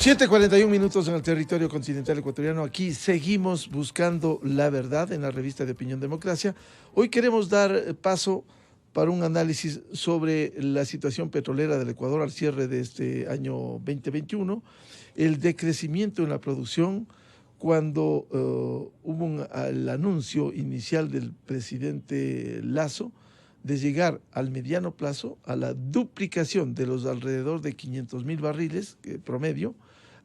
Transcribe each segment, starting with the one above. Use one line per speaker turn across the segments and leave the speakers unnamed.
7:41 en el territorio continental ecuatoriano. Aquí seguimos buscando la verdad en la revista de Opinión Democracia. Hoy queremos dar paso para un análisis sobre la situación petrolera del Ecuador al cierre de este año 2021, el decrecimiento en la producción cuando hubo el anuncio inicial del presidente Lasso de llegar al mediano plazo a la duplicación de los alrededor de 500.000 barriles promedio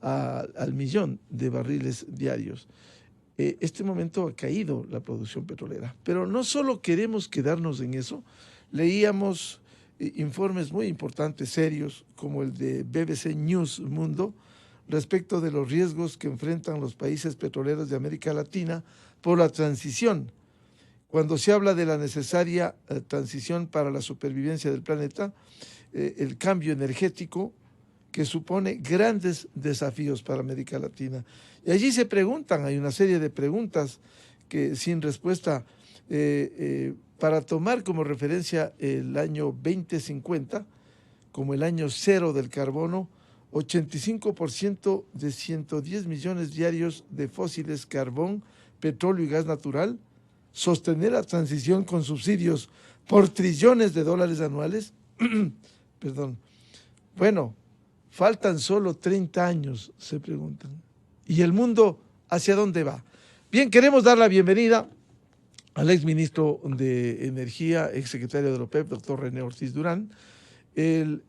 al millón de barriles diarios. Este momento ha caído la producción petrolera, pero no solo queremos quedarnos en eso. Leíamos informes muy importantes, serios, como el de BBC News Mundo, respecto de los riesgos que enfrentan los países petroleros de América Latina por la transición. Cuando se habla de la necesaria transición para la supervivencia del planeta, el cambio energético que supone grandes desafíos para América Latina. Y allí se preguntan, hay una serie de preguntas que sin respuesta, para tomar como referencia el año 2050, como el año cero del carbono, 85% de 110 millones diarios de fósiles, carbón, petróleo y gas natural, sostener la transición con subsidios por trillones de dólares anuales. Perdón. Bueno, faltan solo 30 años, se preguntan. ¿Y el mundo hacia dónde va? Bien, queremos dar la bienvenida al exministro de Energía, exsecretario de la OPEP, doctor René Ortiz Durán, el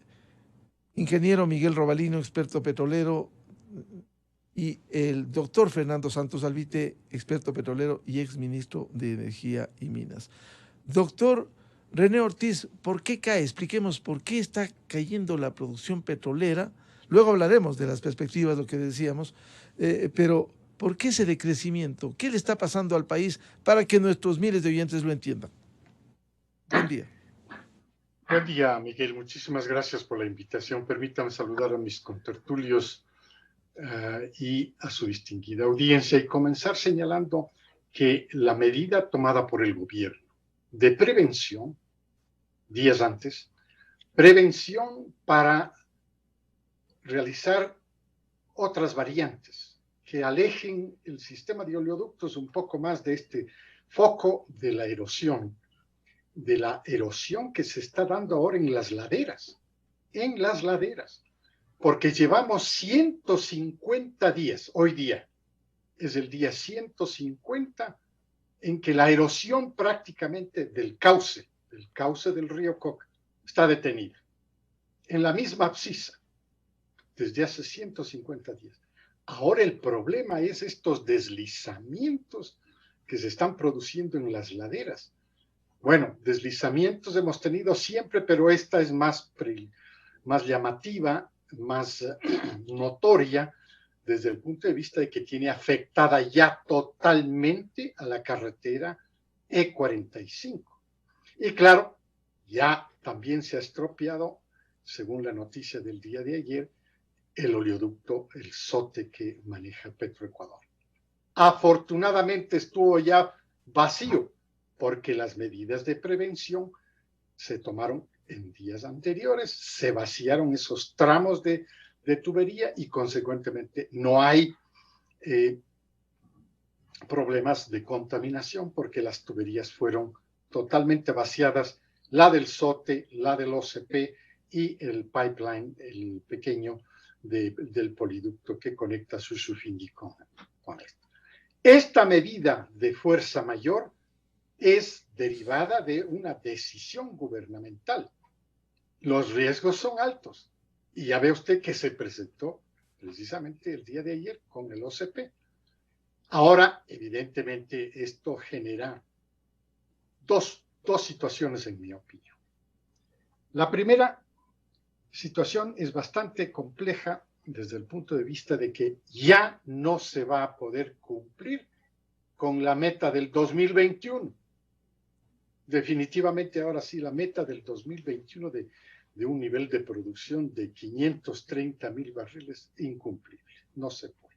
ingeniero Miguel Robalino, experto petrolero, y el doctor Fernando Santos Alvite, experto petrolero y exministro de Energía y Minas. Doctor René Ortiz, ¿por qué cae? Expliquemos por qué está cayendo la producción petrolera. Luego hablaremos de las perspectivas, lo que decíamos, pero ¿por qué ese decrecimiento? ¿Qué le está pasando al país para que nuestros miles de oyentes lo entiendan? Buen día.
Buen día, Miguel. Muchísimas gracias por la invitación. Permítame saludar a mis contertulios y a su distinguida audiencia y comenzar señalando que la medida tomada por el gobierno de prevención, días antes, prevención para realizar otras variantes que alejen el sistema de oleoductos un poco más de este foco de la erosión que se está dando ahora en las laderas, porque llevamos 150 días, hoy día es el día 150 en que la erosión prácticamente del cauce del río Coca está detenida, en la misma abscisa, desde hace 150 días. Ahora el problema es estos deslizamientos que se están produciendo en las laderas. Bueno, deslizamientos hemos tenido siempre, pero esta es más llamativa, más notoria, desde el punto de vista de que tiene afectada ya totalmente a la carretera E45. Y claro, ya también se ha estropeado, según la noticia del día de ayer, el oleoducto, el SOTE que maneja Petroecuador. Afortunadamente estuvo ya vacío, porque las medidas de prevención se tomaron en días anteriores, se vaciaron esos tramos de tubería y consecuentemente no hay problemas de contaminación porque las tuberías fueron totalmente vaciadas, la del SOTE, la del OCP y el pipeline, el pequeño del poliducto que conecta Sushufindi con esto. Esta medida de fuerza mayor es derivada de una decisión gubernamental. Los riesgos son altos. Y ya ve usted que se presentó precisamente el día de ayer con el OCP. Ahora, evidentemente, esto genera dos situaciones en mi opinión. La primera situación es bastante compleja desde el punto de vista de que ya no se va a poder cumplir con la meta del 2021. Definitivamente ahora sí la meta del 2021 de un nivel de producción de 530.000 barriles incumplible. No se puede.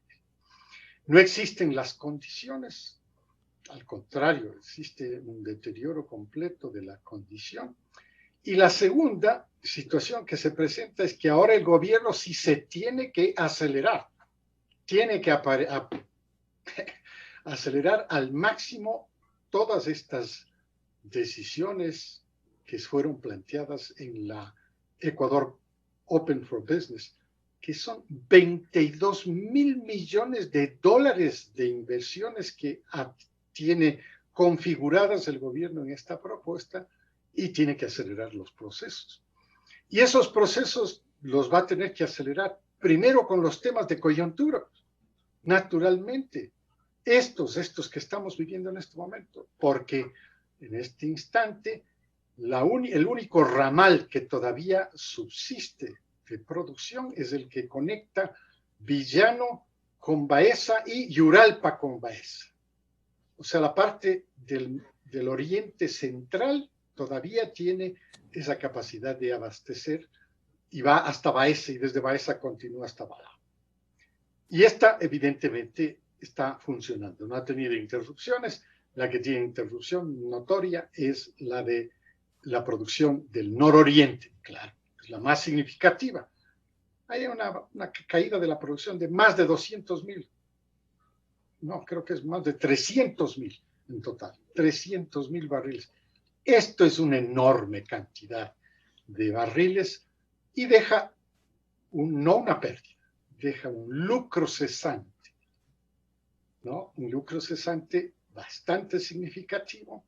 No existen las condiciones, al contrario, existe un deterioro completo de la condición Y la segunda situación que se presenta es que ahora el gobierno sí se tiene que acelerar, tiene que acelerar al máximo todas estas decisiones que fueron planteadas en la Ecuador Open for Business, que son 22.000 millones de dólares de inversiones que tiene configuradas el gobierno en esta propuesta y tiene que acelerar los procesos. Y esos procesos los va a tener que acelerar primero con los temas de coyuntura, naturalmente, estos que estamos viviendo en este momento, porque en este instante el único ramal que todavía subsiste de producción es el que conecta Villano con Baeza y Yuralpa con Baeza. O sea, la parte del oriente central todavía tiene esa capacidad de abastecer y va hasta Baeza y desde Baeza continúa hasta Balao. Y esta evidentemente está funcionando, no ha tenido interrupciones. La que tiene interrupción notoria es la de la producción del nororiente, claro, es la más significativa. Hay una caída de la producción de más de 200.000, no, creo que es más de 300.000 en total, 300.000 barriles. Esto es una enorme cantidad de barriles y deja no una pérdida, deja un lucro cesante, ¿no? Un lucro cesante bastante significativo,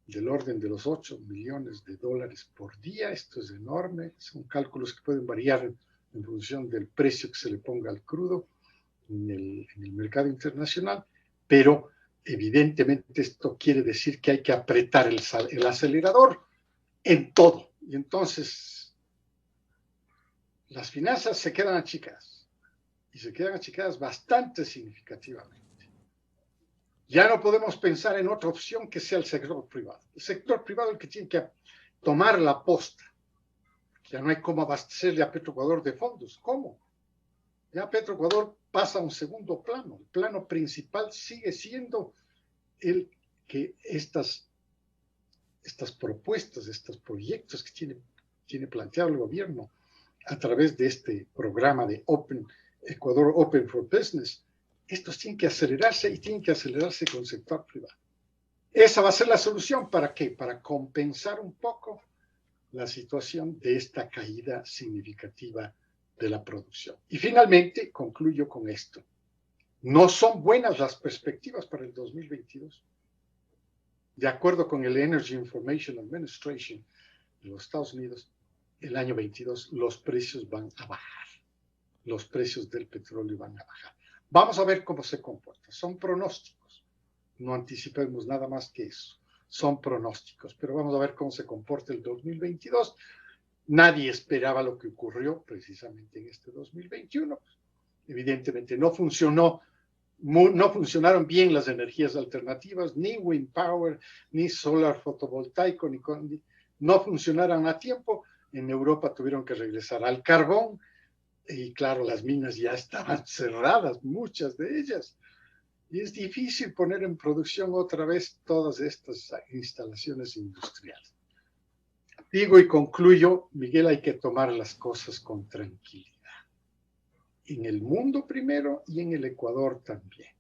del orden de los 8 millones de dólares por día. Esto es enorme, son cálculos que pueden variar en función del precio que se le ponga al crudo en el mercado internacional, pero evidentemente esto quiere decir que hay que apretar el acelerador en todo. Y entonces las finanzas se quedan achicadas, y se quedan achicadas bastante significativamente. Ya no podemos pensar en otra opción que sea el sector privado. El sector privado es el que tiene que tomar la posta. Ya no hay cómo abastecerle a Petroecuador de fondos. ¿Cómo? Ya Petroecuador pasa a un segundo plano. El plano principal sigue siendo el que estas propuestas, estos proyectos que tiene planteado el gobierno a través de este programa de Ecuador Open for Business, estos tienen que acelerarse y tienen que acelerarse con el sector privado. Esa va a ser la solución. ¿Para qué? Para compensar un poco la situación de esta caída significativa de la producción. Y finalmente, concluyo con esto. No son buenas las perspectivas para el 2022. De acuerdo con el Energy Information Administration de los Estados Unidos, el año 22 los precios van a bajar. Los precios del petróleo van a bajar. Vamos a ver cómo se comporta. Son pronósticos. No anticipemos nada más que eso. Son pronósticos, pero vamos a ver cómo se comporta el 2022. Nadie esperaba lo que ocurrió precisamente en este 2021. Evidentemente no funcionaron bien las energías alternativas, ni wind power, ni solar fotovoltaico, no funcionaron a tiempo. En Europa tuvieron que regresar al carbón y claro, las minas ya estaban cerradas, muchas de ellas. Y es difícil poner en producción otra vez todas estas instalaciones industriales. Digo y concluyo, Miguel, hay que tomar las cosas con tranquilidad. En el mundo primero y en el Ecuador también.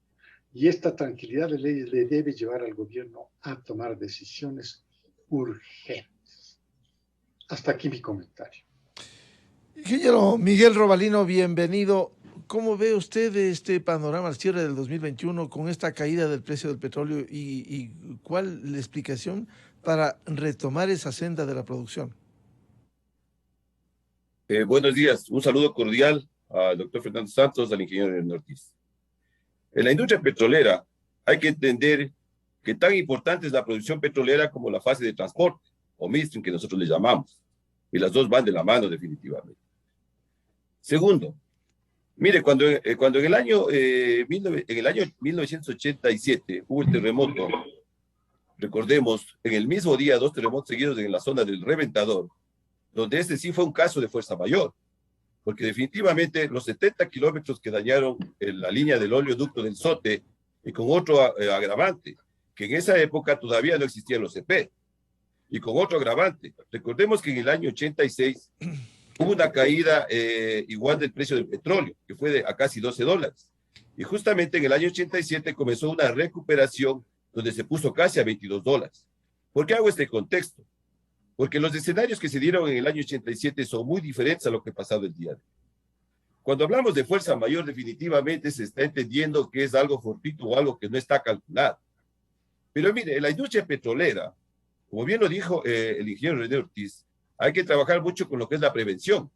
Y esta tranquilidad le debe llevar al gobierno a tomar decisiones urgentes. Hasta aquí mi comentario.
Ingeniero Miguel Robalino, bienvenido. ¿Cómo ve usted este panorama al cierre del 2021 con esta caída del precio del petróleo y cuál es la explicación para retomar esa senda de la producción?
Buenos días, un saludo cordial al doctor Fernando Santos, al ingeniero Leonel Ortiz. En la industria petrolera hay que entender que tan importante es la producción petrolera como la fase de transporte, o midstream que nosotros le llamamos, y las dos van de la mano definitivamente. Segundo, mire, cuando en el año 1987 hubo el terremoto, recordemos, en el mismo día 2 terremotos seguidos en la zona del Reventador, donde este sí fue un caso de fuerza mayor, porque definitivamente los 70 kilómetros que dañaron la línea del oleoducto del Sote, y con otro agravante, que en esa época todavía no existían los CP. y con otro agravante. Recordemos que en el año 86 hubo una caída igual del precio del petróleo, que fue a casi $12. Y justamente en el año 87 comenzó una recuperación donde se puso casi a $22. ¿Por qué hago este contexto? Porque los escenarios que se dieron en el año 87 son muy diferentes a lo que ha pasado el día de hoy. Cuando hablamos de fuerza mayor, definitivamente se está entendiendo que es algo fortuito o algo que no está calculado. Pero mire, en la industria petrolera, como bien lo dijo el ingeniero René Ortiz, hay que trabajar mucho con lo que es la prevención.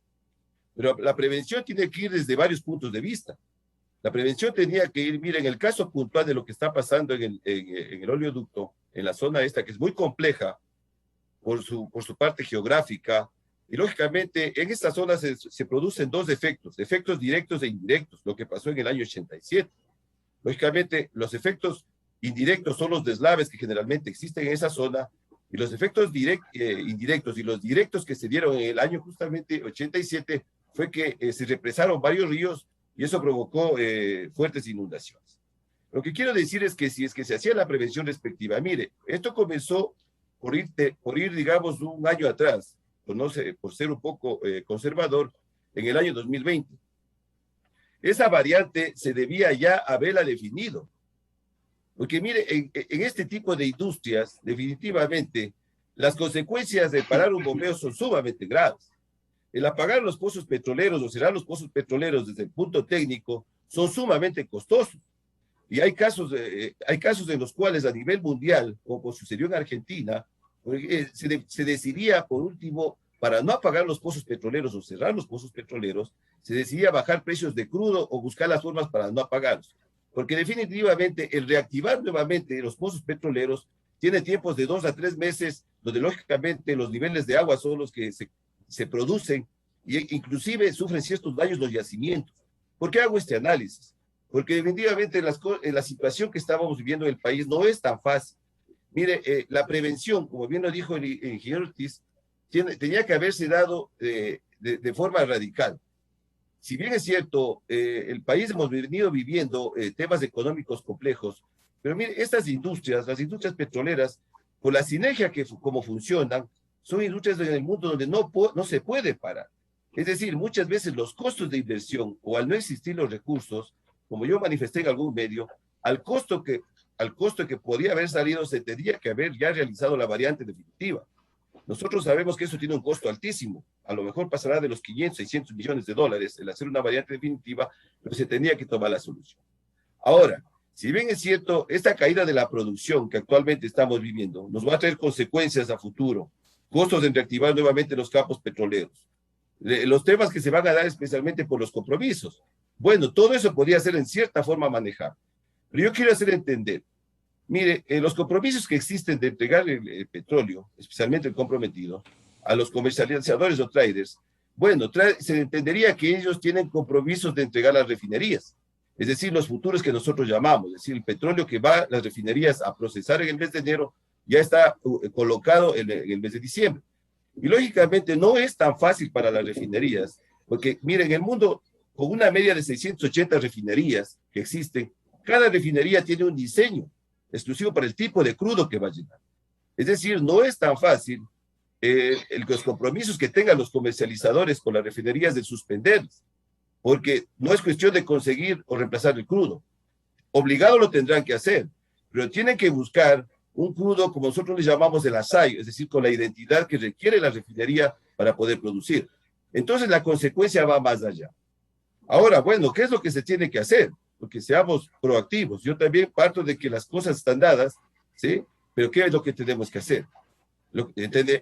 Pero la prevención tiene que ir desde varios puntos de vista. La prevención tenía que ir, mire, en el caso puntual de lo que está pasando en el oleoducto, en la zona esta, que es muy compleja por su parte geográfica, y lógicamente en esta zona se producen dos efectos directos e indirectos, lo que pasó en el año 87. Lógicamente, los efectos indirectos son los deslaves que generalmente existen en esa zona, y los efectos indirectos y los directos que se dieron en el año justamente 87 fue que se represaron varios ríos y eso provocó fuertes inundaciones. Lo que quiero decir es que si es que se hacía la prevención respectiva, mire, esto comenzó por ir digamos, un año atrás, por ser un poco conservador, en el año 2020. Esa variante se debía ya haberla definido. Porque mire, en este tipo de industrias, definitivamente, las consecuencias de parar un bombeo son sumamente graves. El apagar los pozos petroleros o cerrar los pozos petroleros desde el punto técnico son sumamente costosos. Y hay casos en los cuales a nivel mundial, como sucedió en Argentina, se decidía, por último, para no apagar los pozos petroleros o cerrar los pozos petroleros, se decidía bajar precios de crudo o buscar las formas para no apagarlos. Porque definitivamente el reactivar nuevamente los pozos petroleros tiene tiempos de 2 a 3 meses, donde lógicamente los niveles de agua son los que se producen e inclusive sufren ciertos daños los yacimientos. ¿Por qué hago este análisis? Porque definitivamente la situación que estábamos viviendo en el país no es tan fácil. Mire, la prevención, como bien lo dijo el ingeniero Ortiz, tenía que haberse dado de forma radical. Si bien es cierto, el país hemos venido viviendo temas económicos complejos, pero mire, estas industrias, las industrias petroleras, por la sinergia como funcionan, son industrias en el mundo donde no se puede parar. Es decir, muchas veces los costos de inversión o al no existir los recursos, como yo manifesté en algún medio, al costo que podía haber salido, se tendría que haber ya realizado la variante definitiva. Nosotros sabemos que eso tiene un costo altísimo. A lo mejor pasará de los 500, 600 millones de dólares el hacer una variante definitiva, pero se tendría que tomar la solución. Ahora, si bien es cierto, esta caída de la producción que actualmente estamos viviendo nos va a traer consecuencias a futuro, costos de reactivar nuevamente los campos petroleros, los temas que se van a dar especialmente por los compromisos. Bueno, todo eso podría ser en cierta forma manejable. Pero yo quiero hacer entender, mire, los compromisos que existen de entregar el petróleo, especialmente el comprometido, a los comercializadores o traders, bueno, se entendería que ellos tienen compromisos de entregar las refinerías, es decir, los futuros que nosotros llamamos, es decir, el petróleo que va a las refinerías a procesar en el mes de enero ya está colocado en el mes de diciembre. Y lógicamente no es tan fácil para las refinerías, porque miren, en el mundo, con una media de 680 refinerías que existen, cada refinería tiene un diseño exclusivo para el tipo de crudo que va a llenar. Es decir, no es tan fácil los compromisos que tengan los comercializadores con las refinerías de suspenderlos, porque no es cuestión de conseguir o reemplazar el crudo. Obligado lo tendrán que hacer, pero tienen que buscar un crudo, como nosotros le llamamos el asayo, es decir, con la identidad que requiere la refinería para poder producir. Entonces la consecuencia va más allá. Ahora, bueno, ¿qué es lo que se tiene que hacer? Porque seamos proactivos. Yo también parto de que las cosas están dadas, ¿sí? Pero ¿qué es lo que tenemos que hacer?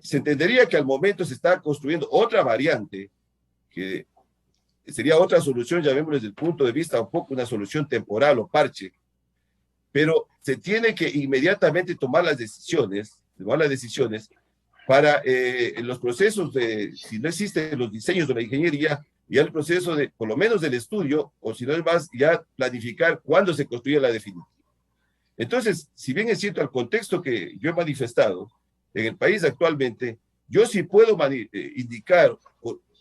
Se entendería que al momento se está construyendo otra variante, que sería otra solución, llamémoslo desde el punto de vista un poco una solución temporal o parche, pero se tiene que inmediatamente tomar las decisiones para los procesos si no existen los diseños de la ingeniería, ya el proceso de, por lo menos del estudio, o si no es más, ya planificar cuándo se construye la definitiva. Entonces, si bien es cierto el contexto que yo he manifestado, en el país actualmente, yo sí puedo indicar,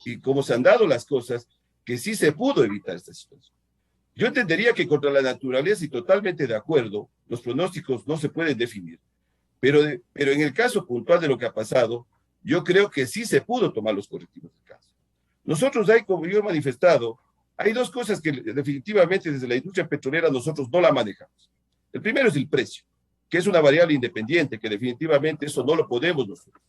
y cómo se han dado las cosas, que sí se pudo evitar esta situación. Yo entendería que contra la naturaleza, y totalmente de acuerdo, los pronósticos no se pueden definir, Pero en el caso puntual de lo que ha pasado, yo creo que sí se pudo tomar los correctivos del caso. Nosotros hay, como yo he manifestado, hay dos cosas que definitivamente desde la industria petrolera nosotros no la manejamos. El primero es el precio, que es una variable independiente, que definitivamente eso no lo podemos nosotros.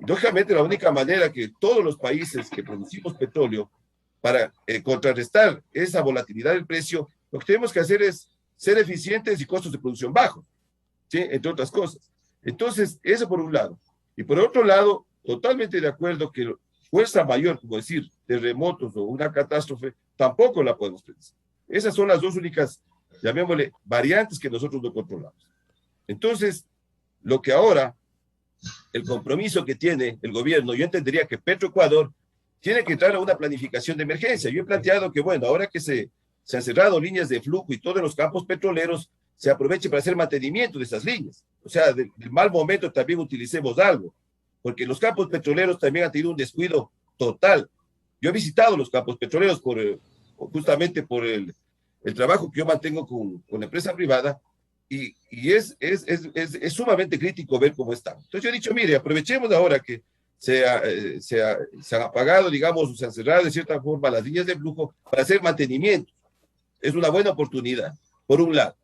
Lógicamente, la única manera que todos los países que producimos petróleo, para contrarrestar esa volatilidad del precio, lo que tenemos que hacer es ser eficientes y costos de producción bajos, ¿sí? Entre otras cosas. Entonces, eso por un lado. Y por otro lado, totalmente de acuerdo que fuerza mayor, como decir, terremotos o una catástrofe, tampoco la podemos predecir. Esas son las dos únicas, llamémosle, variantes que nosotros no controlamos. Entonces, lo que ahora, el compromiso que tiene el gobierno, yo entendería que Petroecuador tiene que entrar a una planificación de emergencia. Yo he planteado que, bueno, ahora que se han cerrado líneas de flujo y todos los campos petroleros, se aproveche para hacer mantenimiento de esas líneas. O sea, del mal momento también utilicemos algo, porque los campos petroleros también han tenido un descuido total. Yo he visitado los campos petroleros justamente por el trabajo que yo mantengo con la empresa privada, y es sumamente crítico ver cómo están. Entonces yo he dicho, mire, aprovechemos ahora que se han apagado, digamos, se han cerrado de cierta forma las líneas de flujo para hacer mantenimiento. Es una buena oportunidad, por un lado.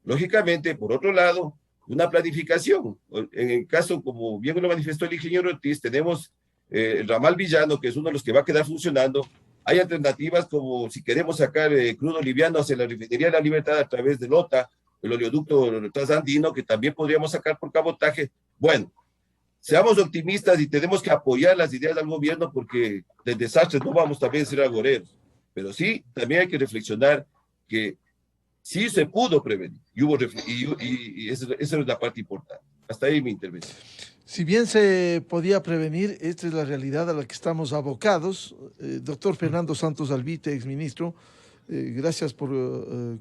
Lógicamente, por otro lado, una planificación. En el caso, como bien lo manifestó el ingeniero Ortiz, tenemos el ramal Villano, que es uno de los que va a quedar funcionando. Hay alternativas como si queremos sacar crudo liviano hacia la refinería de la Libertad a través de Lota, el oleoducto transandino, que también podríamos sacar por cabotaje. Bueno, seamos optimistas y tenemos que apoyar las ideas del gobierno, porque de desastres no vamos también a ser agoreros. Pero sí, también hay que reflexionar que sí se pudo prevenir y esa es la parte importante. Hasta ahí mi intervención.
Si bien se podía prevenir, esta es la realidad a la que estamos abocados. Doctor Fernando Santos Alvite, exministro, gracias por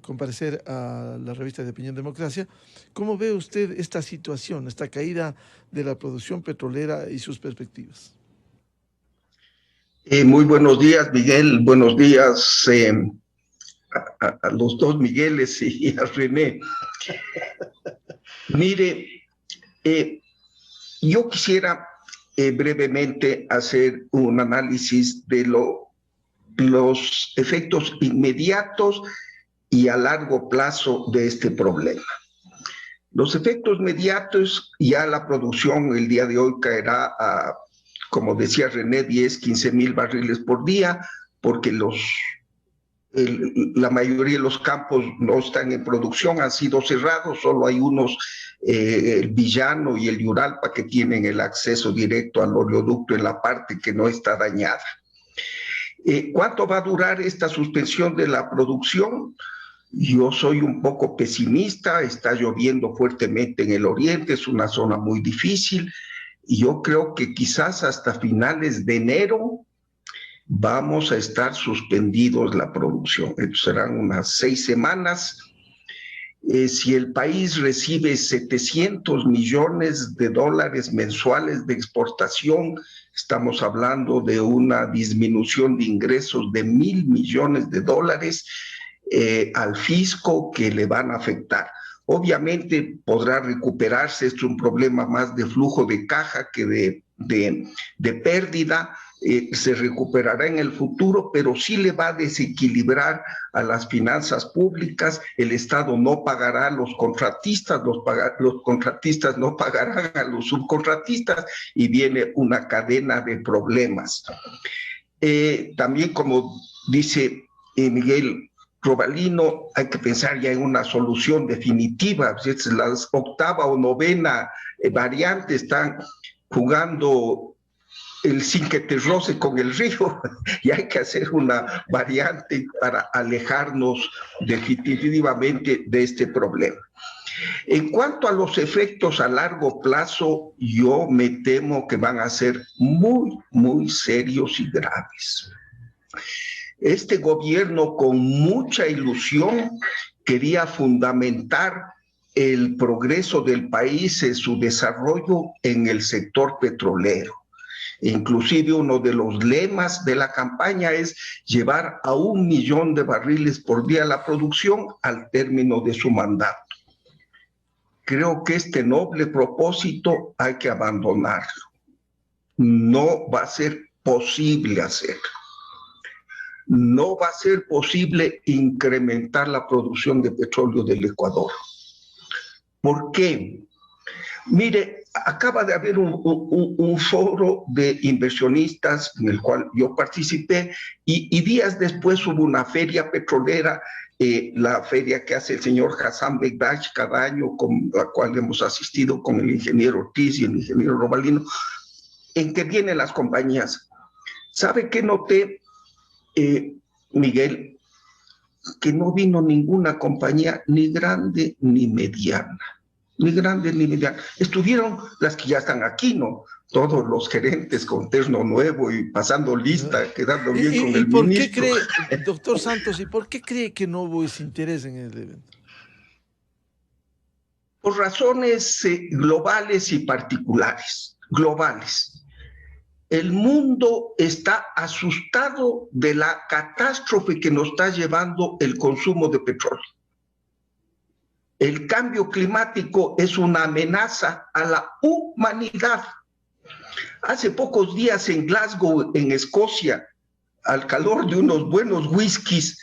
comparecer a la revista de Opinión Democracia. ¿Cómo ve usted esta situación, esta caída de la producción petrolera y sus perspectivas?
Muy buenos días, Miguel. Buenos días a los dos Migueles y a René. Mire, yo quisiera brevemente hacer un análisis de los efectos inmediatos y a largo plazo de este problema. Los efectos inmediatos, ya la producción el día de hoy caerá a, como decía René, 15 mil barriles por día, porque la mayoría de los campos no están en producción, han sido cerrados, solo hay unos, el Villano y el Yuralpa, que tienen el acceso directo al oleoducto en la parte que no está dañada. ¿Cuánto va a durar esta suspensión de la producción? Yo soy un poco pesimista, está lloviendo fuertemente en el oriente, es una zona muy difícil, y yo creo que quizás hasta finales de enero vamos a estar suspendidos la producción. Serán unas 6 semanas. Si el país recibe 700 millones de dólares mensuales de exportación, estamos hablando de una disminución de ingresos de 1.000 millones de dólares al fisco, que le van a afectar. Obviamente podrá recuperarse, es un problema más de flujo de caja que de pérdida, se recuperará en el futuro, pero sí le va a desequilibrar a las finanzas públicas. El Estado no pagará a los contratistas, los contratistas no pagarán a los subcontratistas, y viene una cadena de problemas. También, como dice Miguel Robalino, hay que pensar ya en una solución definitiva. La 8ª o 9ª variante están jugando el sin que te roce con el río, y hay que hacer una variante para alejarnos definitivamente de este problema. En cuanto a los efectos a largo plazo, yo me temo que van a ser muy, muy serios y graves. Este gobierno, con mucha ilusión, quería fundamentar el progreso del país, en su desarrollo en el sector petrolero. Inclusive uno de los lemas de la campaña es llevar a 1 millón de barriles por día la producción al término de su mandato. creo que este noble propósito hay que abandonarlo. No va a ser posible hacerlo. No va a ser posible incrementar la producción de petróleo del Ecuador. ¿Por qué? Mire, acaba de haber un foro de inversionistas en el cual yo participé y días después hubo una feria petrolera, la feria que hace el señor Hassan Begdash cada año, con la cual hemos asistido con el ingeniero Ortiz y el ingeniero Robalino, en que vienen las compañías. ¿Sabe qué noté, Miguel? Que no vino ninguna compañía, ni grande ni mediana. Ni grande ni mediana. Estuvieron las que ya están aquí, ¿no? Todos los gerentes con terno nuevo y pasando lista, quedando bien con el
por
ministro.
¿Qué cree, doctor Santos, y por qué cree que no hubo ese interés en el evento?
Por razones globales y particulares. Globales. El mundo está asustado de la catástrofe que nos está llevando el consumo de petróleo. El cambio climático es una amenaza a la humanidad. Hace pocos días en Glasgow, en Escocia, al calor de unos buenos whiskies,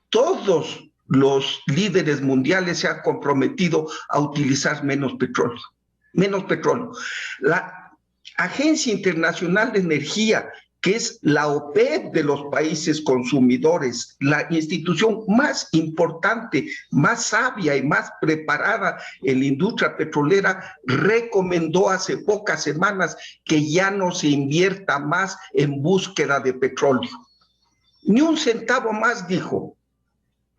todos los líderes mundiales se han comprometido a utilizar menos petróleo. Menos petróleo. La Agencia Internacional de Energía, que es la OPEP de los países consumidores, la institución más importante, más sabia y más preparada en la industria petrolera, recomendó hace pocas semanas que ya no se invierta más en búsqueda de petróleo. Ni un centavo más, dijo,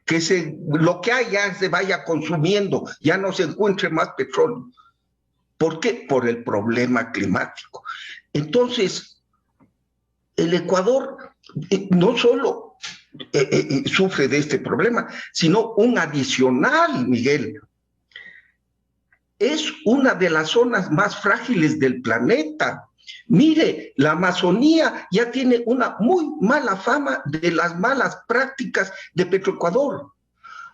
que lo que hay ya se vaya consumiendo, ya no se encuentre más petróleo. ¿Por qué? Por el problema climático. Entonces, el Ecuador no solo sufre de este problema, sino un adicional, Miguel. Es una de las zonas más frágiles del planeta. Mire, la Amazonía ya tiene una muy mala fama de las malas prácticas de Petroecuador.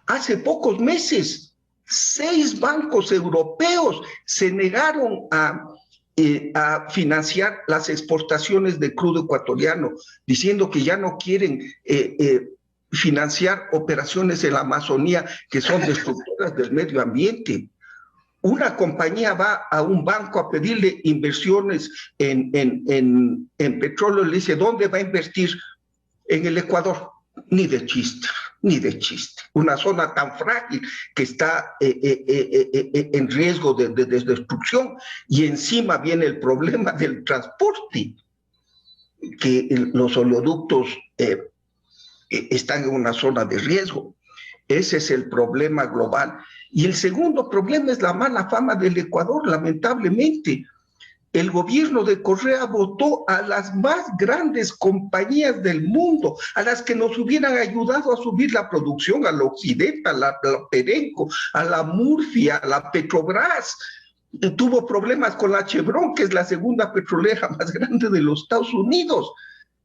Hace pocos meses, 6 bancos europeos se negaron a financiar las exportaciones de crudo ecuatoriano, diciendo que ya no quieren financiar operaciones en la Amazonía que son destructoras del medio ambiente. Una compañía va a un banco a pedirle inversiones en petróleo, le dice, ¿dónde va a invertir? En el Ecuador. Ni de chiste, ni de chiste. Una zona tan frágil que está en riesgo de destrucción, y encima viene el problema del transporte, que los oleoductos están en una zona de riesgo. Ese es el problema global. Y el segundo problema es la mala fama del Ecuador, lamentablemente. El gobierno de Correa votó a las más grandes compañías del mundo, a las que nos hubieran ayudado a subir la producción, a la Occidental, a la Perenco, a la Murphy, a la Petrobras. Tuvo problemas con la Chevron, que es la segunda petrolera más grande de los Estados Unidos.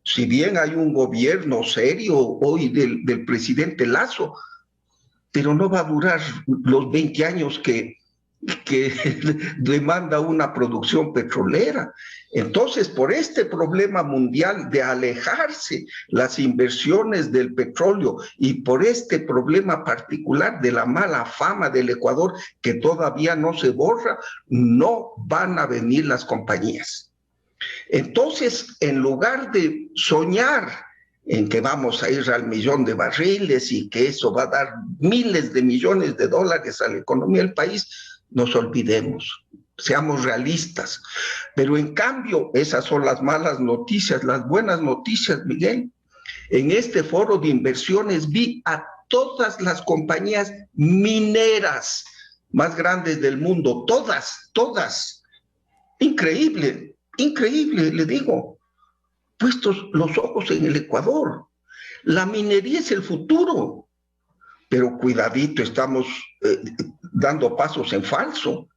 Si bien hay un gobierno serio hoy del presidente Lasso, pero no va a durar los 20 años que demanda una producción petrolera. Entonces, por este problema mundial de alejarse las inversiones del petróleo y por este problema particular de la mala fama del Ecuador, que todavía no se borra, no van a venir las compañías. Entonces, en lugar de soñar en que vamos a ir al 1.000.000 de barriles y que eso va a dar miles de millones de dólares a la economía del país, nos olvidemos, seamos realistas. Pero en cambio, esas son las malas noticias. Las buenas noticias, Miguel, en este foro de inversiones vi a todas las compañías mineras más grandes del mundo, todas. Increíble, le digo, puestos los ojos en el Ecuador. La minería es el futuro. Pero cuidadito, estamos dando pasos en falso.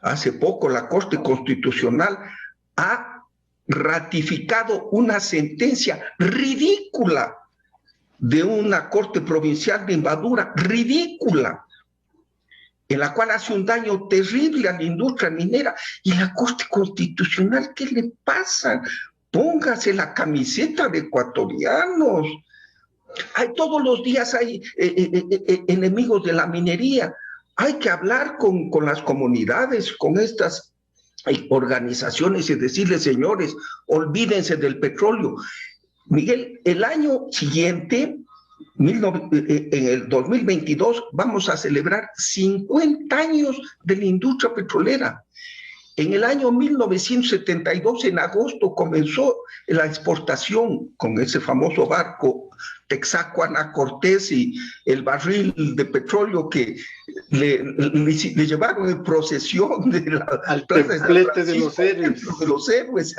Hace poco la Corte Constitucional ha ratificado una sentencia ridícula de una Corte Provincial de Imbabura, ridícula, en la cual hace un daño terrible a la industria minera. Y la Corte Constitucional, ¿qué le pasa? Póngase la camiseta de ecuatorianos. Todos los días hay enemigos de la minería. Hay que hablar con las comunidades, con estas organizaciones y decirles, señores, olvídense del petróleo. Miguel, el año siguiente, en el 2022, vamos a celebrar 50 años de la industria petrolera. En el año 1972, en agosto, comenzó la exportación con ese famoso barco Texaco Ana Cortés y el barril de petróleo que le llevaron en procesión de
al templete de los héroes.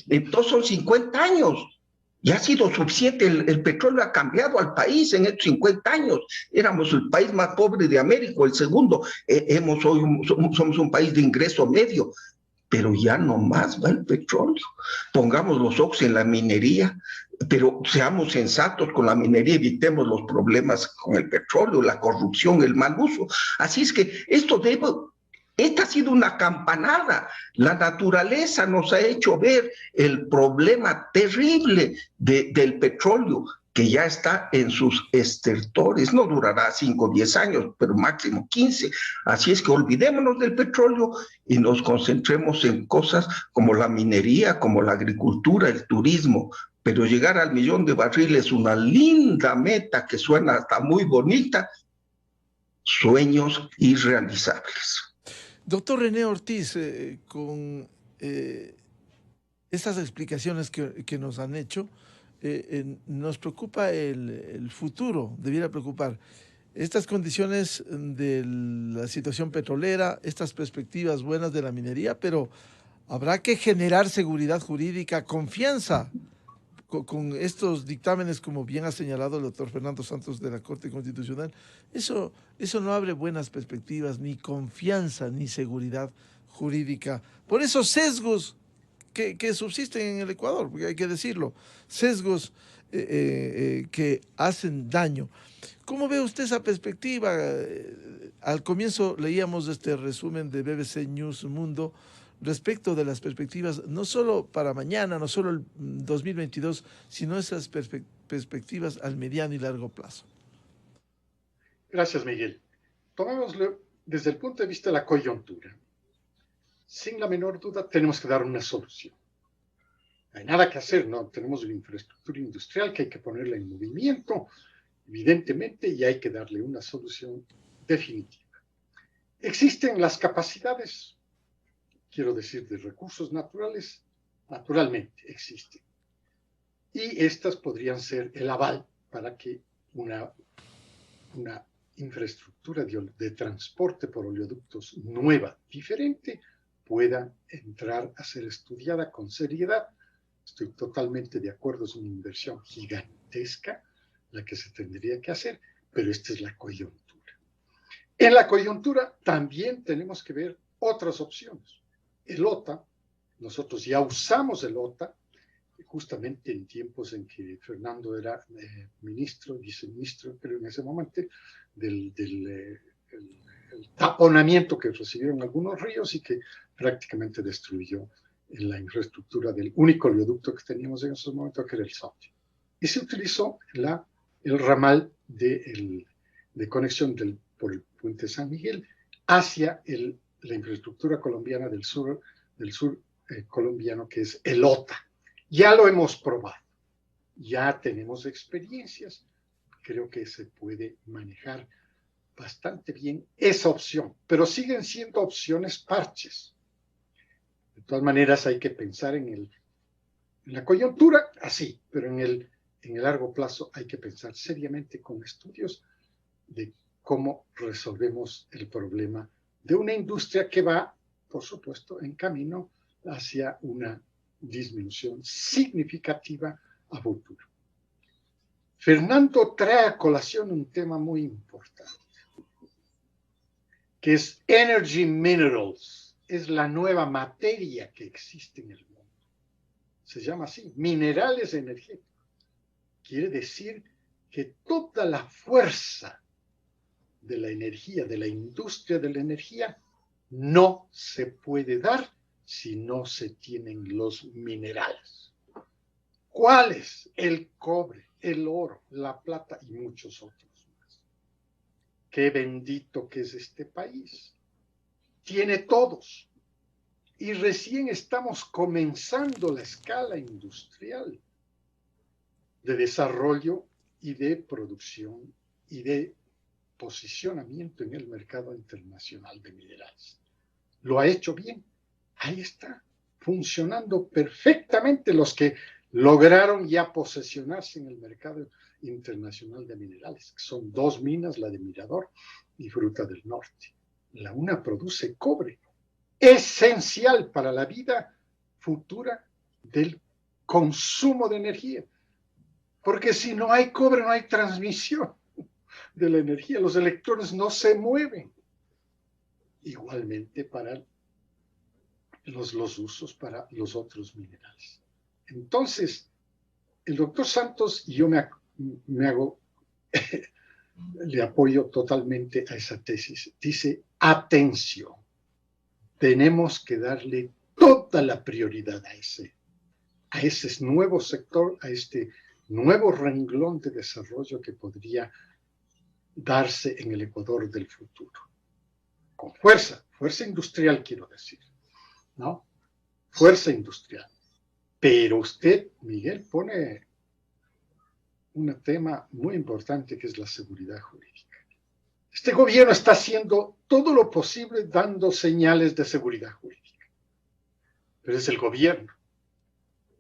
Entonces son 50 años. Y ha sido suficiente, el petróleo ha cambiado al país en estos 50 años. Éramos el país más pobre de América, el segundo. Somos un país de ingreso medio, pero ya no más va el petróleo. Pongamos los ojos en la minería, pero seamos sensatos con la minería, evitemos los problemas con el petróleo, la corrupción, el mal uso. Así es que esta ha sido una campanada. La naturaleza nos ha hecho ver el problema terrible del petróleo, que ya está en sus estertores. No durará 5 o 10 años, pero máximo 15. Así es que olvidémonos del petróleo y nos concentremos en cosas como la minería, como la agricultura, el turismo. Pero llegar al 1.000.000 de barriles es una linda meta que suena hasta muy bonita. Sueños irrealizables.
Doctor René Ortiz, con estas explicaciones que nos han hecho, nos preocupa el futuro, debiera preocupar. Estas condiciones de la situación petrolera, estas perspectivas buenas de la minería, pero habrá que generar seguridad jurídica, confianza con estos dictámenes, como bien ha señalado el doctor Fernando Santos de la Corte Constitucional. Eso no abre buenas perspectivas, ni confianza, ni seguridad jurídica. Por esos sesgos que subsisten en el Ecuador, porque hay que decirlo, sesgos que hacen daño. ¿Cómo ve usted esa perspectiva? Al comienzo leíamos este resumen de BBC News Mundo respecto de las perspectivas, no solo para mañana, no solo el 2022, sino esas perspectivas al mediano y largo plazo.
Gracias, Miguel. Tomémoslo desde el punto de vista de la coyuntura. Sin la menor duda, tenemos que dar una solución. No hay nada que hacer, ¿no? Tenemos una infraestructura industrial que hay que ponerla en movimiento, evidentemente, y hay que darle una solución definitiva. Existen las capacidades, quiero decir, de recursos naturales, naturalmente existen. Y estas podrían ser el aval para que una infraestructura de transporte por oleoductos nueva, diferente, pueda entrar a ser estudiada con seriedad. Estoy totalmente de acuerdo, es una inversión gigantesca la que se tendría que hacer, pero esta es la coyuntura. En la coyuntura también tenemos que ver otras opciones. El OTA, nosotros ya usamos el OTA, justamente en tiempos en que Fernando era ministro, viceministro, creo en ese momento, del taponamiento que recibieron algunos ríos y que prácticamente destruyó la infraestructura del único oleoducto que teníamos en esos momentos, que era el Sauti. Y se utilizó el ramal de conexión por el puente San Miguel hacia la infraestructura colombiana del sur colombiano, que es el OTA. Ya lo hemos probado, ya tenemos experiencias, creo que se puede manejar bastante bien esa opción, pero siguen siendo opciones parches. De todas maneras hay que pensar en la coyuntura, así, pero en el largo plazo hay que pensar seriamente con estudios de cómo resolvemos el problema de una industria que va, por supuesto, en camino hacia una disminución significativa a futuro. Fernando trae a colación un tema muy importante, que es Energy Minerals, es la nueva materia que existe en el mundo. Se llama así, minerales energéticos. Quiere decir que toda la fuerza de la energía, de la industria de la energía, no se puede dar si no se tienen los minerales. ¿Cuáles? El cobre, el oro, la plata y muchos otros más. Qué bendito que es este país. Tiene todos. Y recién estamos comenzando la escala industrial de desarrollo y de producción y de posicionamiento en el mercado internacional de minerales. Lo ha hecho bien. Ahí está, funcionando perfectamente los que lograron ya posesionarse en el mercado internacional de minerales, que son 2 minas, la de Mirador y Fruta del Norte. La una produce cobre, esencial para la vida futura del consumo de energía, porque si no hay cobre no hay transmisión de la energía, los electrones no se mueven. Igualmente para los usos para los otros minerales. Entonces, el doctor Santos, y yo le apoyo totalmente a esa tesis, dice, atención, tenemos que darle toda la prioridad a ese nuevo sector, a este nuevo renglón de desarrollo que podría darse en el Ecuador del futuro. Con fuerza industrial quiero decir, ¿no? Fuerza industrial. Pero usted, Miguel, pone un tema muy importante que es la seguridad jurídica. Este gobierno está haciendo todo lo posible dando señales de seguridad jurídica. Pero es el gobierno.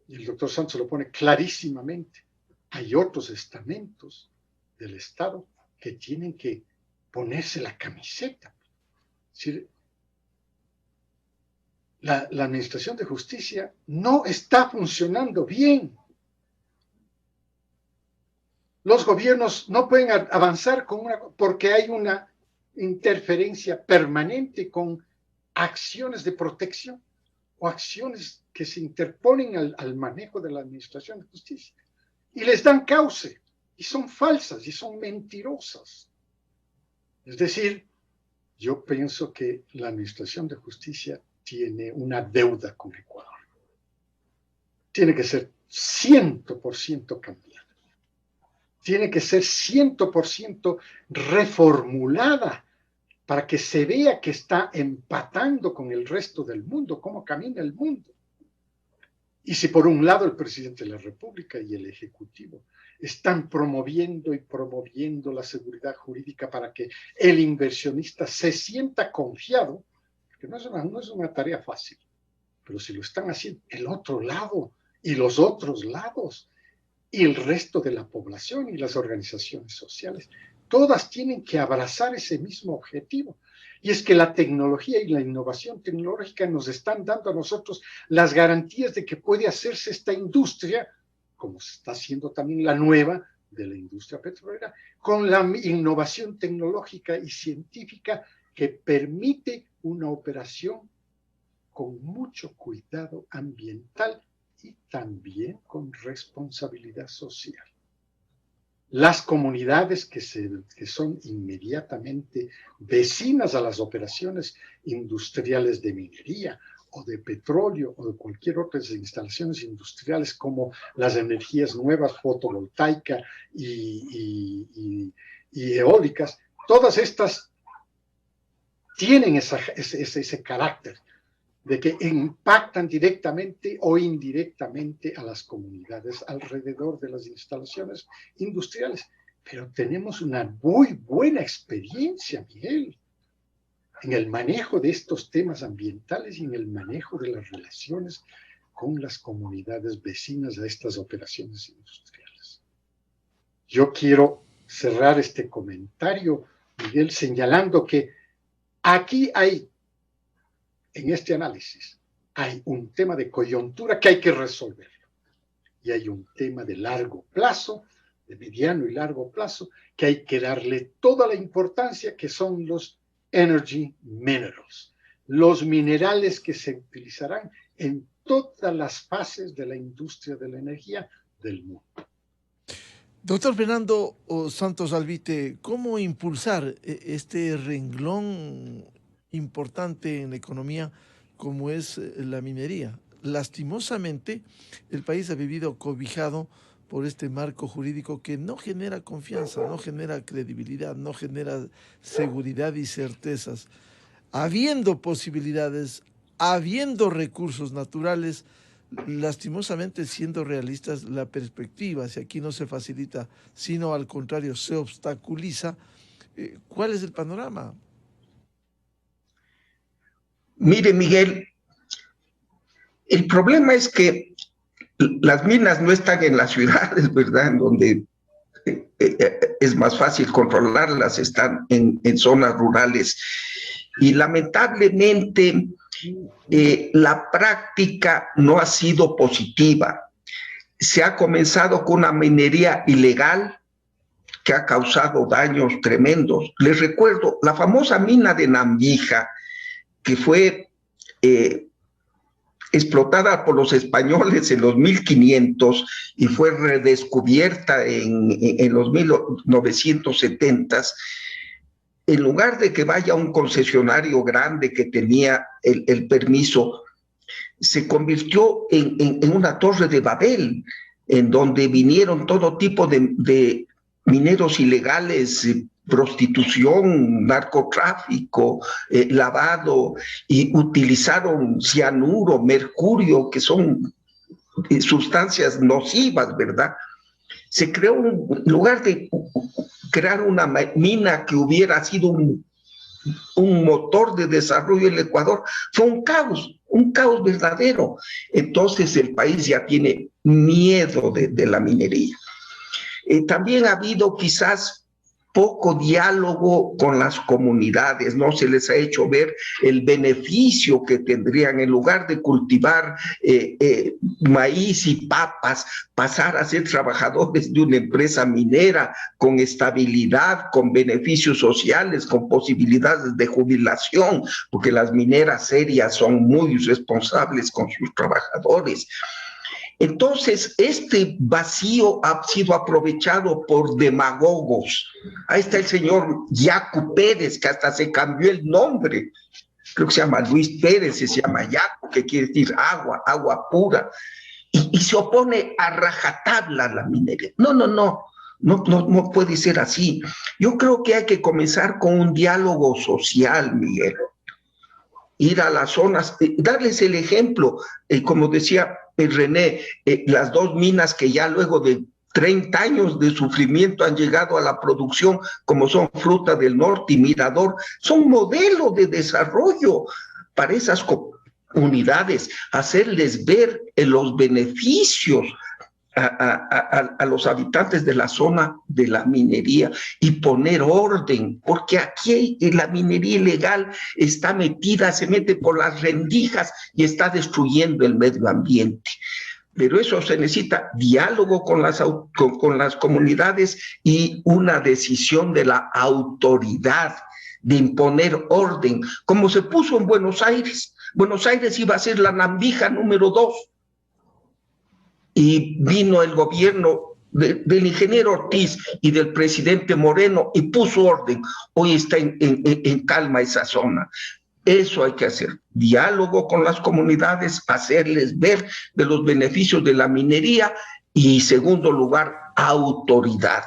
Y el doctor Santos lo pone clarísimamente. Hay otros estamentos del Estado que tienen que ponerse la camiseta. Es decir, la administración de justicia no está funcionando bien. Los gobiernos no pueden avanzar porque hay una interferencia permanente con acciones de protección o acciones que se interponen al manejo de la administración de justicia y les dan cauce y son falsas y son mentirosas. Es decir, yo pienso que la administración de justicia tiene una deuda con Ecuador. Tiene que ser 100% cambiada. Tiene que ser 100% reformulada para que se vea que está empatando con el resto del mundo, cómo camina el mundo. Y si por un lado el presidente de la República y el Ejecutivo están promoviendo la seguridad jurídica para que el inversionista se sienta confiado, que no es una tarea fácil, pero si lo están haciendo el otro lado y los otros lados, y el resto de la población y las organizaciones sociales, todas tienen que abrazar ese mismo objetivo. Y es que la tecnología y la innovación tecnológica nos están dando a nosotros las garantías de que puede hacerse esta industria, como se está haciendo también la nueva de la industria petrolera, con la innovación tecnológica y científica que permite una operación con mucho cuidado ambiental y también con responsabilidad social. Las comunidades que son inmediatamente vecinas a las operaciones industriales de minería o de petróleo o de cualquier otra instalaciones industriales como las energías nuevas, fotovoltaica y eólicas, todas estas tienen ese carácter de que impactan directamente o indirectamente a las comunidades alrededor de las instalaciones industriales. Pero tenemos una muy buena experiencia, Miguel, en el manejo de estos temas ambientales y en el manejo de las relaciones con las comunidades vecinas a estas operaciones industriales. Yo quiero cerrar este comentario, Miguel, señalando que aquí hay, en este análisis, hay un tema de coyuntura que hay que resolverlo. Y hay un tema de largo plazo, de mediano y largo plazo, que hay que darle toda la importancia, que son los energy minerals, los minerales que se utilizarán en todas las fases de la industria de la energía del mundo.
Doctor Fernando Santos Alvite, ¿cómo impulsar este renglón importante en la economía como es la minería? Lastimosamente, el país ha vivido cobijado por este marco jurídico que no genera confianza, no genera credibilidad, no genera seguridad y certezas. Habiendo posibilidades, habiendo recursos naturales, lastimosamente, siendo realistas, la perspectiva, si aquí no se facilita, sino al contrario, se obstaculiza, ¿cuál es el panorama?
Mire, Miguel, el problema es que las minas no están en las ciudades, ¿verdad? En donde es más fácil controlarlas, están en zonas rurales. Y lamentablemente la práctica no ha sido positiva. Se ha comenzado con una minería ilegal que ha causado daños tremendos. Les recuerdo, la famosa mina de Nambija, que fue explotada por los españoles en los 1500 y fue redescubierta en los 1970s, en lugar de que vaya un concesionario grande que tenía el permiso, se convirtió en una torre de Babel, en donde vinieron todo tipo de mineros ilegales, prostitución, narcotráfico, lavado, y utilizaron cianuro, mercurio, que son sustancias nocivas, ¿verdad? Se creó, en lugar de crear una mina que hubiera sido un motor de desarrollo en el Ecuador, fue un caos verdadero. Entonces el país ya tiene miedo de la minería. También ha habido quizás poco diálogo con las comunidades, no se les ha hecho ver el beneficio que tendrían en lugar de cultivar maíz y papas, pasar a ser trabajadores de una empresa minera con estabilidad, con beneficios sociales, con posibilidades de jubilación, porque las mineras serias son muy responsables con sus trabajadores. Entonces, este vacío ha sido aprovechado por demagogos. Ahí está el señor Yacu Pérez, que hasta se cambió el nombre. Creo que se llama Luis Pérez, se llama Yacu, que quiere decir agua pura. Y se opone a rajatabla a la minería. No puede ser así. Yo creo que hay que comenzar con un diálogo social, Miguel. Ir a las zonas, darles el ejemplo, como decía René, las dos minas que ya luego de 30 años de sufrimiento han llegado a la producción, como son Fruta del Norte y Mirador, son modelo de desarrollo para esas comunidades, hacerles ver los beneficios a los habitantes de la zona de la minería y poner orden, porque aquí la minería ilegal está metida, se mete por las rendijas y está destruyendo el medio ambiente. Pero eso se necesita diálogo con las comunidades y una decisión de la autoridad de imponer orden, como se puso en Buenos Aires. Buenos Aires iba a ser la Nambija número 2. Y vino el gobierno del ingeniero Ortiz y del presidente Moreno y puso orden. Hoy está en calma esa zona. Eso hay que hacer, diálogo con las comunidades, hacerles ver de los beneficios de la minería y, en segundo lugar, autoridad.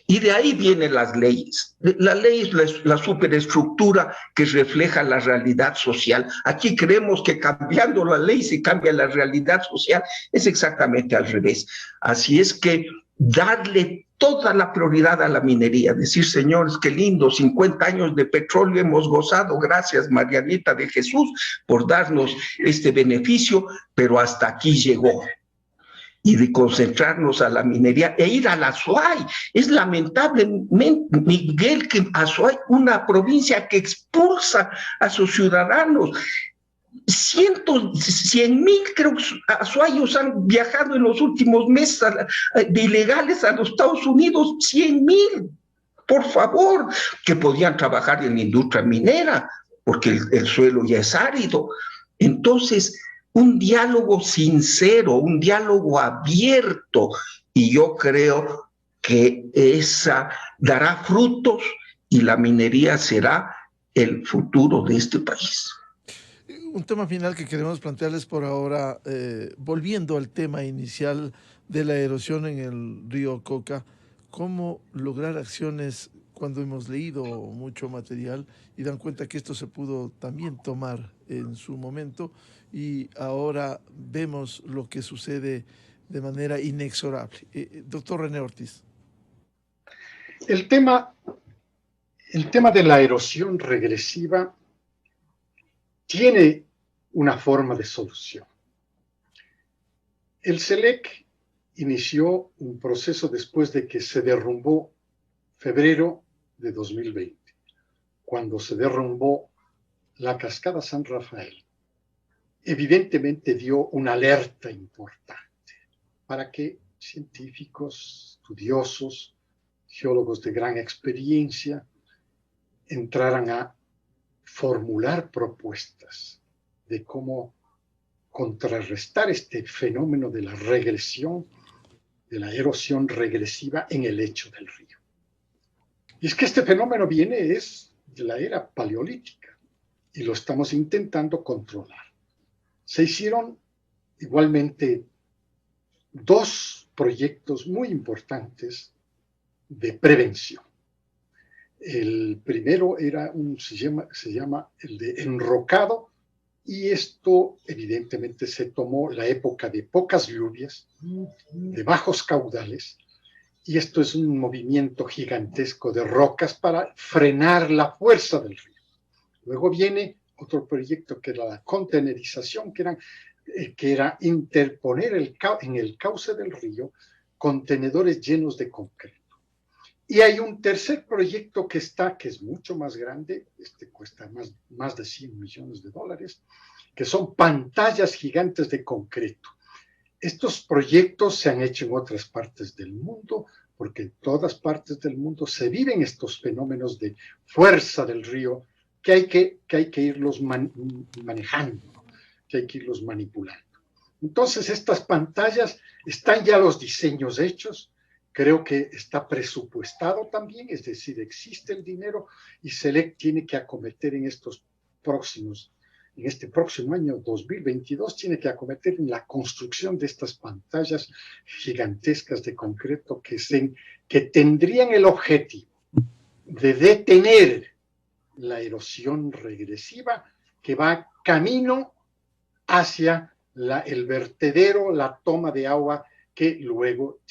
Y de ahí vienen las leyes. La ley es la superestructura que refleja la realidad social. Aquí creemos que cambiando la ley se cambia la realidad social. Es exactamente al revés. Así es que darle toda la prioridad a la minería. Decir, señores, qué lindo, 50 años de petróleo hemos gozado. Gracias, Marianita de Jesús, por darnos este beneficio, pero hasta aquí llegó. Y de concentrarnos a la minería e ir a la Azuay. Es lamentable, Miguel, que Azuay, una provincia que expulsa a sus ciudadanos. 100,000, creo que azuayos han viajado en los últimos meses de ilegales a los Estados Unidos. 100,000, por favor, que podían trabajar en la industria minera, porque el suelo ya es árido. Entonces, un diálogo sincero, un diálogo abierto, y yo creo que esa dará frutos y la minería será el futuro de este país.
Un tema final que queremos plantearles por ahora, volviendo al tema inicial de la erosión en el río Coca, ¿cómo lograr acciones cuando hemos leído mucho material y dan cuenta que esto se pudo también tomar en su momento y ahora vemos lo que sucede de manera inexorable? Doctor René Ortiz.
El tema de la erosión regresiva tiene una forma de solución. El SELEC inició un proceso después de que se derrumbó febrero de 2020, cuando se derrumbó la cascada San Rafael. Evidentemente dio una alerta importante para que científicos, estudiosos, geólogos de gran experiencia entraran a formular propuestas de cómo contrarrestar este fenómeno de la regresión, de la erosión regresiva en el lecho del río. Y es que este fenómeno es de la era paleolítica y lo estamos intentando controlar. Se hicieron igualmente dos proyectos muy importantes de prevención. El primero era se llama el de enrocado, y esto evidentemente se tomó la época de pocas lluvias, de bajos caudales, y esto es un movimiento gigantesco de rocas para frenar la fuerza del río. Luego viene otro proyecto que era la contenerización, que era interponer en el cauce del río contenedores llenos de concreto. Y hay un tercer proyecto que es mucho más grande, cuesta más de $100 millones, que son pantallas gigantes de concreto. Estos proyectos se han hecho en otras partes del mundo, porque en todas partes del mundo se viven estos fenómenos de fuerza del río que hay que irlos manejando, que hay que irlos manipulando. Entonces, estas pantallas están ya los diseños hechos. Creo que está presupuestado también, es decir, existe el dinero y SELEC tiene que acometer en este próximo año 2022, tiene que acometer en la construcción de estas pantallas gigantescas de concreto que tendrían el objetivo de detener la erosión regresiva que va camino hacia el vertedero, la toma de agua que luego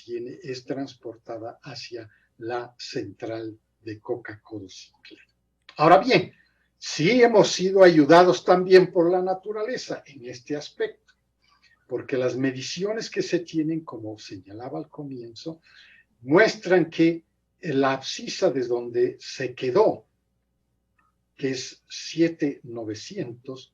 es transportada hacia la central de Coca-Cola Sinclair. Ahora bien, sí hemos sido ayudados también por la naturaleza en este aspecto, porque las mediciones que se tienen, como señalaba al comienzo, muestran que la abscisa desde donde se quedó, que es 7,900,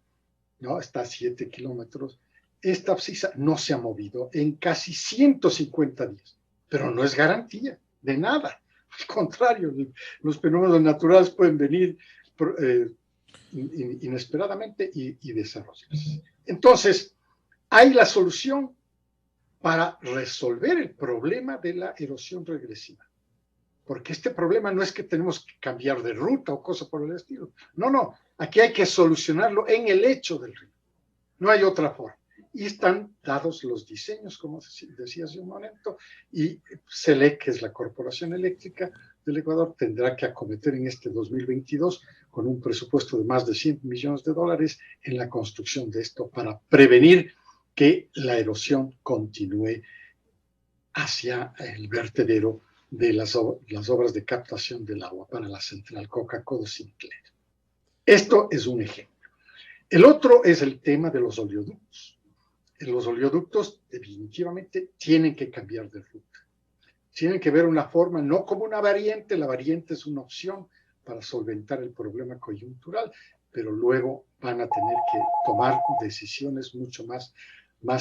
¿no? Está a 7 kilómetros, esta abscisa no se ha movido en casi 150 días, pero no es garantía de nada. Al contrario, los fenómenos naturales pueden venir inesperadamente y desarrollarse. Entonces, hay la solución para resolver el problema de la erosión regresiva. Porque este problema no es que tenemos que cambiar de ruta o cosa por el estilo. No, aquí hay que solucionarlo en el lecho del río. No hay otra forma. Y están dados los diseños, como decía hace un momento, y SELEC, que es la Corporación Eléctrica del Ecuador, tendrá que acometer en este 2022 con un presupuesto de más de $100 millones en la construcción de esto para prevenir que la erosión continúe hacia el vertedero de las obras de captación del agua para la central Coca-Cola Sinclair. Esto es un ejemplo. El otro es el tema de los oleoductos. Los oleoductos definitivamente tienen que cambiar de ruta. Tienen que ver una forma, no como una variante, la variante es una opción para solventar el problema coyuntural, pero luego van a tener que tomar decisiones mucho más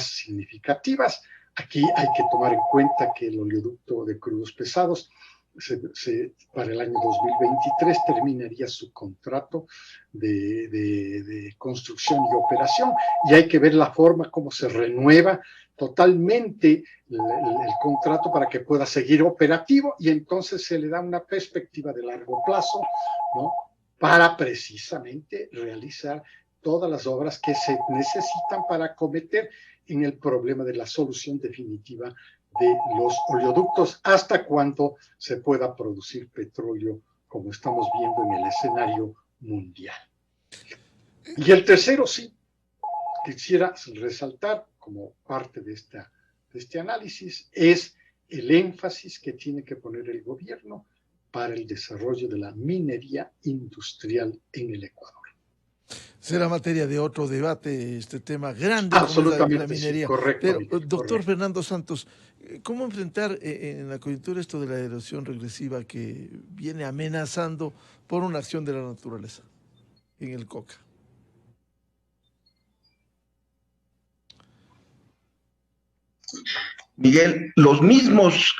significativas. Aquí hay que tomar en cuenta que el oleoducto de crudos pesados para el año 2023 terminaría su contrato de construcción y operación, y hay que ver la forma como se renueva totalmente el contrato para que pueda seguir operativo, y entonces se le da una perspectiva de largo plazo, ¿no?, para precisamente realizar todas las obras que se necesitan para acometer en el problema de la solución definitiva de los oleoductos, hasta cuando se pueda producir petróleo, como estamos viendo en el escenario mundial. Y el tercero, sí, quisiera resaltar como parte de este análisis, es el énfasis que tiene que poner el gobierno para el desarrollo de la minería industrial en el Ecuador.
Será materia de otro debate, este tema grande,
absolutamente,
la minería.
Sí, correcto.
Pero,
Miguel,
doctor
correcto.
Fernando Santos, ¿cómo enfrentar en la coyuntura esto de la erosión regresiva que viene amenazando por una acción de la naturaleza en el Coca?
Miguel, los mismos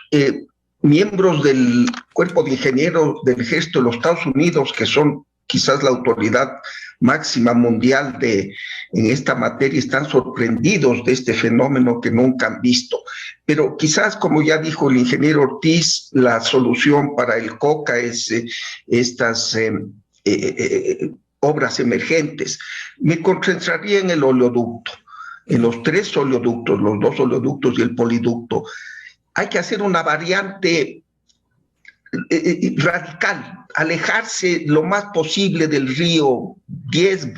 miembros del Cuerpo de Ingenieros del Ejército de los Estados Unidos, que son quizás la autoridad máxima mundial en esta materia, están sorprendidos de este fenómeno que nunca han visto. Pero quizás, como ya dijo el ingeniero Ortiz, la solución para el Coca es estas obras emergentes. Me concentraría en el oleoducto, en los 3 oleoductos, los 2 oleoductos y el poliducto. Hay que hacer una variante radical, alejarse lo más posible del río 10,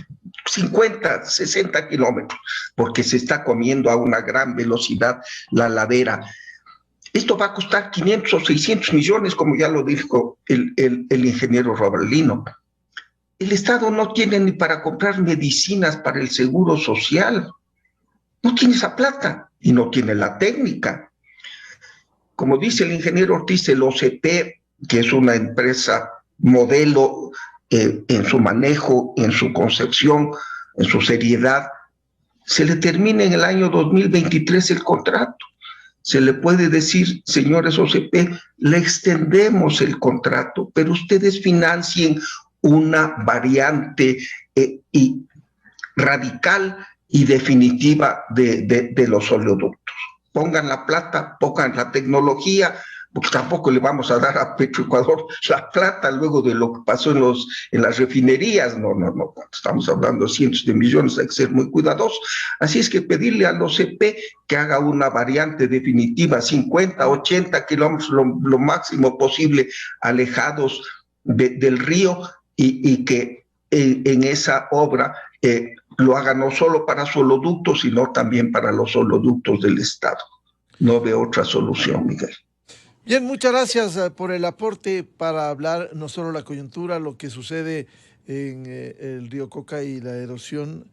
50, 60 kilómetros, porque se está comiendo a una gran velocidad la ladera. Esto va a costar 500 o 600 millones, como ya lo dijo el ingeniero Robalino. El Estado no tiene ni para comprar medicinas para el seguro social. No tiene esa plata y no tiene la técnica. Como dice el ingeniero Ortiz, el OCP, que es una empresa modelo en su manejo, en su concepción, en su seriedad, se le termina en el año 2023 el contrato. Se le puede decir, señores OCP, le extendemos el contrato, pero ustedes financien una variante y radical y definitiva de los oleoductos. Pongan la plata, pongan la tecnología, porque tampoco le vamos a dar a Petroecuador la plata luego de lo que pasó en las refinerías. No. Estamos hablando de cientos de millones, hay que ser muy cuidadosos. Así es que pedirle al OCP que haga una variante definitiva, 50, 80 kilómetros, lo máximo posible, alejados del río, y que en esa obra lo haga no solo para oleoductos, sino también para los oleoductos del Estado. No veo otra solución, Miguel.
Bien, muchas gracias por el aporte para hablar no solo la coyuntura, lo que sucede en el río Coca y la erosión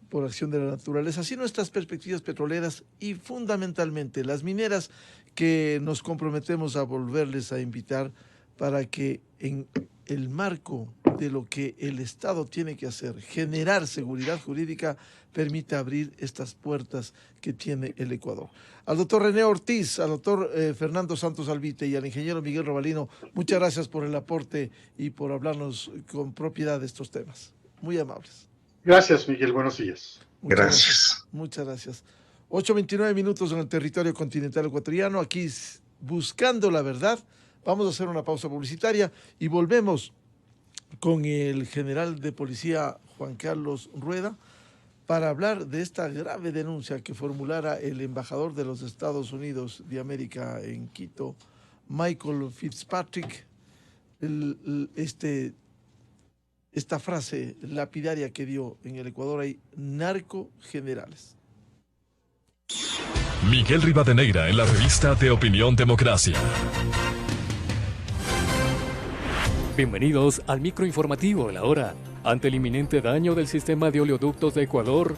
por acción de la naturaleza, sino nuestras perspectivas petroleras y fundamentalmente las mineras, que nos comprometemos a volverles a invitar para que en el marco de lo que el Estado tiene que hacer, generar seguridad jurídica, permite abrir estas puertas que tiene el Ecuador. Al doctor René Ortiz, al doctor Fernando Santos Albite y al ingeniero Miguel Robalino, muchas gracias por el aporte y por hablarnos con propiedad de estos temas. Muy amables.
Gracias, Miguel. Buenos días.
Gracias.
Muchas gracias. 8:29 minutos en el territorio continental ecuatoriano, aquí buscando la verdad. Vamos a hacer una pausa publicitaria y volvemos con el general de policía Juan Carlos Rueda para hablar de esta grave denuncia que formulara el embajador de los Estados Unidos de América en Quito, Michael Fitzpatrick, esta frase lapidaria que dio: en el Ecuador hay narcogenerales.
Miguel Rivadeneira en la revista de Opinión Democracia.
Bienvenidos al microinformativo de la hora. Ante el inminente daño del sistema de oleoductos de Ecuador,